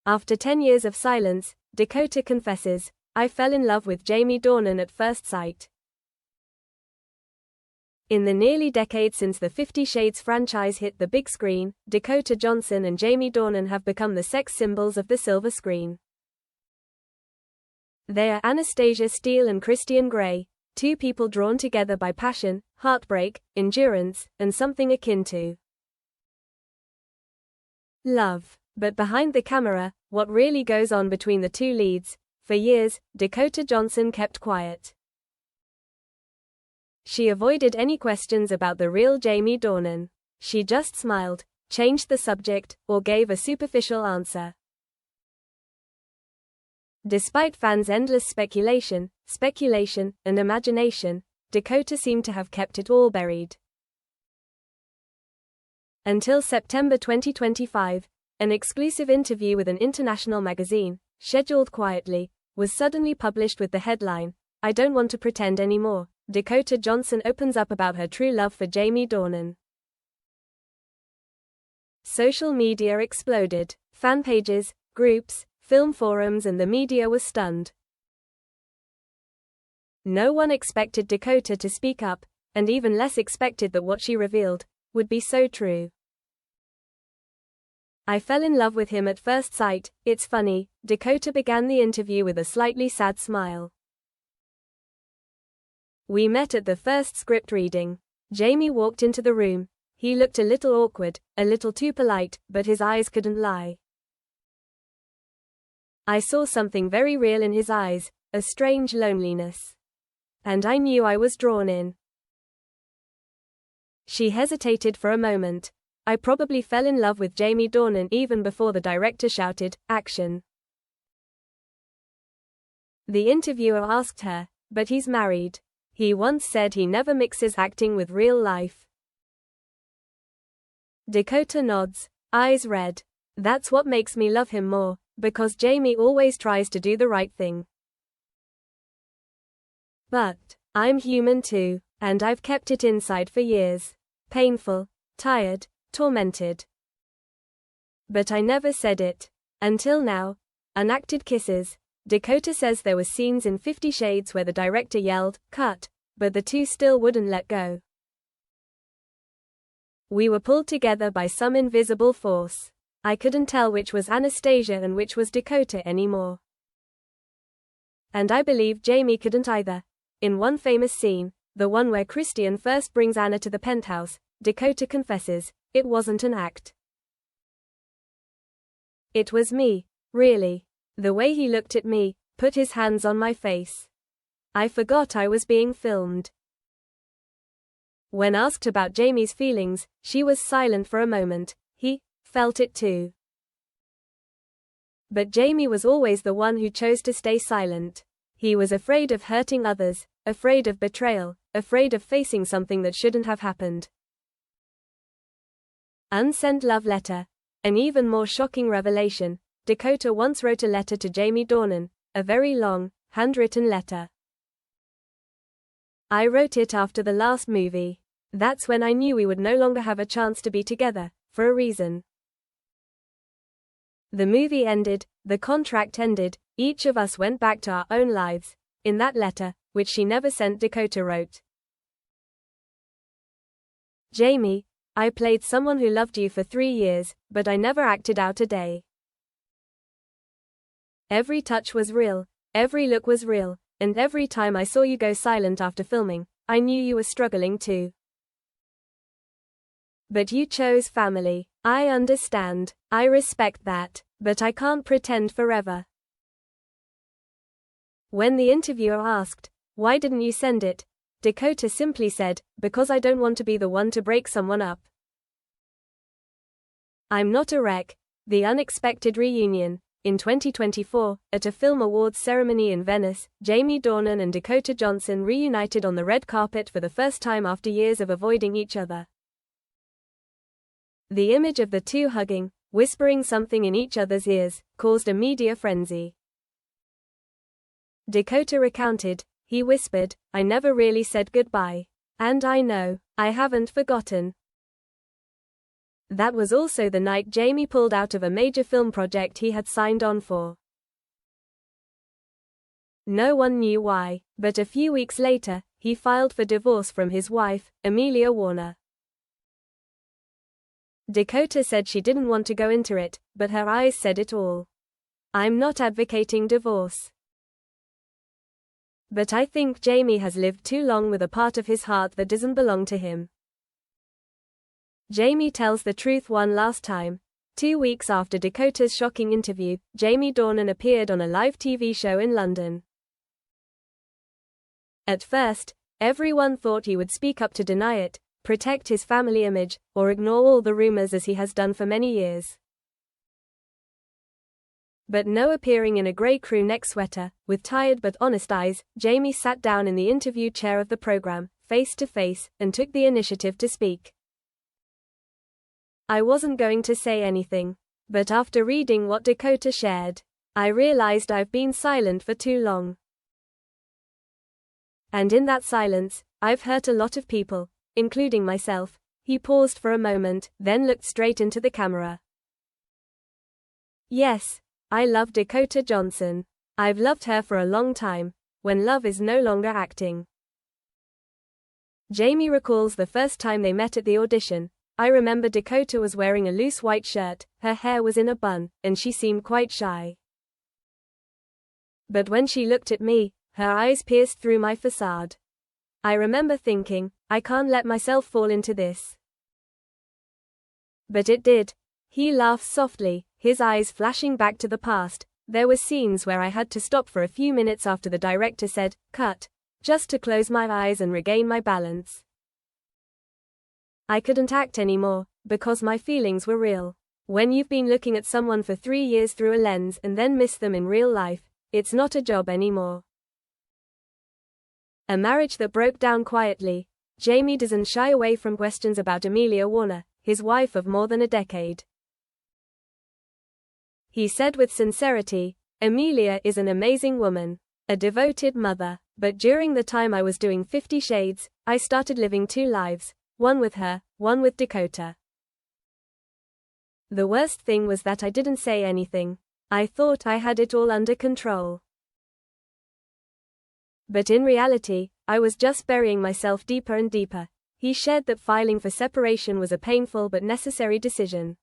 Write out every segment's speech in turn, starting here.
After 10 years of silence, Dakota confesses, "I fell in love with Jaime Dornan at first sight." In the nearly decade since the 50 Shades franchise hit the big screen, Dakota Johnson and Jaime Dornan have become the sex symbols of the silver screen. They are Anastasia Steele and Christian Grey, two people drawn together by passion, heartbreak, endurance, and something akin to love. But behind the camera, what really goes on between the two leads? For years, Dakota Johnson kept quiet. She avoided any questions about the real Jaime Dornan. She just smiled, changed the subject, or gave a superficial answer. Despite fans' endless speculation, and imagination, Dakota seemed to have kept it all buried. Until September 2025, an exclusive interview with an international magazine, scheduled quietly, was suddenly published with the headline, "I don't want to pretend anymore." Dakota Johnson opens up about her true love for Jaime Dornan. Social media exploded. Fan pages, groups, film forums, and the media was stunned. No one expected Dakota to speak up, and even less expected that what she revealed would be so true. "I fell in love with him at first sight. It's funny." Dakota began the interview with a slightly sad smile. "We met at the first script reading. Jaime walked into the room. He looked a little awkward, a little too polite, but his eyes couldn't lie. I saw something very real in his eyes, a strange loneliness. And I knew I was drawn in." She hesitated for a moment. "I probably fell in love with Jaime Dornan even before the director shouted, 'Action.'" The interviewer asked her, "But he's married. He once said he never mixes acting with real life." Dakota nods, eyes red. "That's what makes me love him more, because Jaime always tries to do the right thing. But I'm human too, and I've kept it inside for years. Painful, tired, tormented. But I never said it. Until now." Unacted kisses. Dakota says there were scenes in 50 Shades where the director yelled, "Cut," but the two still wouldn't let go. "We were pulled together by some invisible force. I couldn't tell which was Anastasia and which was Dakota anymore. And I believe Jaime couldn't either." In one famous scene, the one where Christian first brings Anna to the penthouse, Dakota confesses, "It wasn't an act. It was me, really. The way he looked at me, put his hands on my face. I forgot I was being filmed." When asked about Jaime's feelings, she was silent for a moment. He felt it too. But Jaime was always the one who chose to stay silent. He was afraid of hurting others, afraid of betrayal, afraid of facing something that shouldn't have happened. Unsent love letter. An even more shocking revelation. Dakota once wrote a letter to Jaime Dornan, a very long, handwritten letter. "I wrote it after the last movie. That's when I knew we would no longer have a chance to be together, for a reason. The movie ended, the contract ended, each of us went back to our own lives." In that letter, which she never sent, Dakota wrote, "Jaime, I played someone who loved you for 3 years, but I never acted out a day. Every touch was real, every look was real, and every time I saw you go silent after filming, I knew you were struggling too. But you chose family. I understand. I respect that. But I can't pretend forever." When the interviewer asked, "Why didn't you send it?" Dakota simply said, "Because I don't want to be the one to break someone up. I'm not a wreck." The unexpected reunion. In 2024, at a film awards ceremony in Venice, Jaime Dornan and Dakota Johnson reunited on the red carpet for the first time after years of avoiding each other. The image of the two hugging, whispering something in each other's ears, caused a media frenzy. Dakota recounted, "He whispered, 'I never really said goodbye. And I know, I haven't forgotten.' That was also the night Jaime pulled out of a major film project he had signed on for. No one knew why, but a few weeks later, he filed for divorce from his wife, Amelia Warner. Dakota said she didn't want to go into it, but her eyes said it all. "I'm not advocating divorce. But I think Jaime has lived too long with a part of his heart that doesn't belong to him." Jaime tells the truth one last time. 2 weeks after Dakota's shocking interview, Jaime Dornan appeared on a live TV show in London. At first, everyone thought he would speak up to deny it, protect his family image, or ignore all the rumors as he has done for many years. But no, appearing in a grey crew neck sweater, with tired but honest eyes, Jaime sat down in the interview chair of the program, face to face, and took the initiative to speak. "I wasn't going to say anything. But after reading what Dakota shared, I realized I've been silent for too long. And in that silence, I've hurt a lot of people, including myself." He paused for a moment, then looked straight into the camera. "Yes, I love Dakota Johnson. I've loved her for a long time, when love is no longer acting." Jaime recalls the first time they met at the audition. "I remember Dakota was wearing a loose white shirt, her hair was in a bun, and she seemed quite shy. But when she looked at me, her eyes pierced through my facade. I remember thinking, I can't let myself fall into this. But it did." He laughed softly, his eyes flashing back to the past. "There were scenes where I had to stop for a few minutes after the director said, 'Cut,' just to close my eyes and regain my balance. I couldn't act anymore, because my feelings were real. When you've been looking at someone for 3 years through a lens and then miss them in real life, it's not a job anymore." A marriage that broke down quietly. Jaime doesn't shy away from questions about Amelia Warner, his wife of more than a decade. He said with sincerity, "Amelia is an amazing woman, a devoted mother, but during the time I was doing 50 Shades, I started living 2 lives, one with her, one with Dakota. The worst thing was that I didn't say anything. I thought I had it all under control. But in reality, I was just burying myself deeper and deeper." He shared that filing for separation was a painful but necessary decision.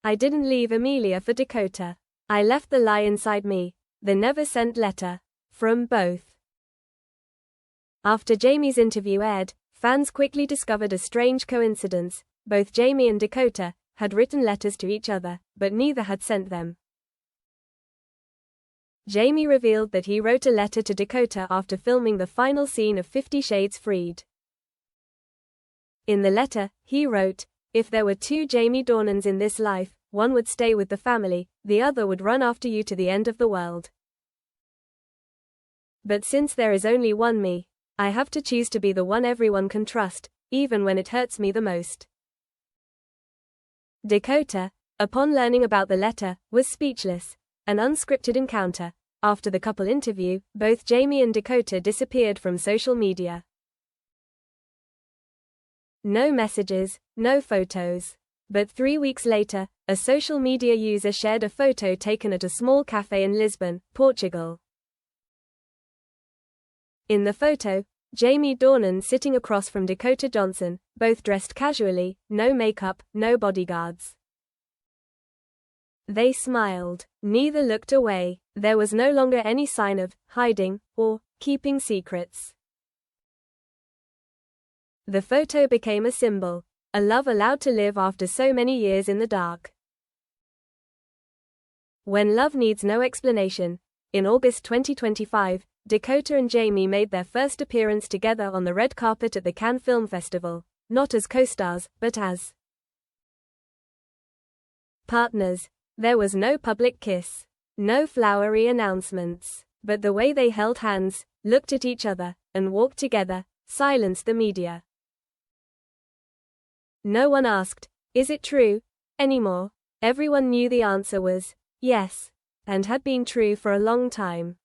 "I didn't leave Amelia for Dakota. I left the lie inside me, the never sent letter, from both." After Jaime's interview aired, fans quickly discovered a strange coincidence. Both Jaime and Dakota had written letters to each other, but neither had sent them. Jaime revealed that he wrote a letter to Dakota after filming the final scene of 50 Shades Freed. In the letter, he wrote, "If there were 2 Jaime Dornans in this life, one would stay with the family, the other would run after you to the end of the world. But since there is only one me, I have to choose to be the one everyone can trust, even when it hurts me the most." Dakota, upon learning about the letter, was speechless. An unscripted encounter. After the couple interview, both Jaime and Dakota disappeared from social media. No messages, no photos. But 3 weeks later, a social media user shared a photo taken at a small cafe in Lisbon, Portugal. In the photo, Jaime Dornan sitting across from Dakota Johnson, both dressed casually, no makeup, no bodyguards. They smiled. Neither looked away. There was no longer any sign of hiding or keeping secrets. The photo became a symbol, a love allowed to live after so many years in the dark. When love needs no explanation. In August 2025, Dakota and Jaime made their first appearance together on the red carpet at the Cannes Film Festival, not as co-stars, but as partners. There was no public kiss, no flowery announcements, but the way they held hands, looked at each other, and walked together, silenced the media. No one asked, "Is it true?" anymore. Everyone knew the answer was yes, and had been true for a long time.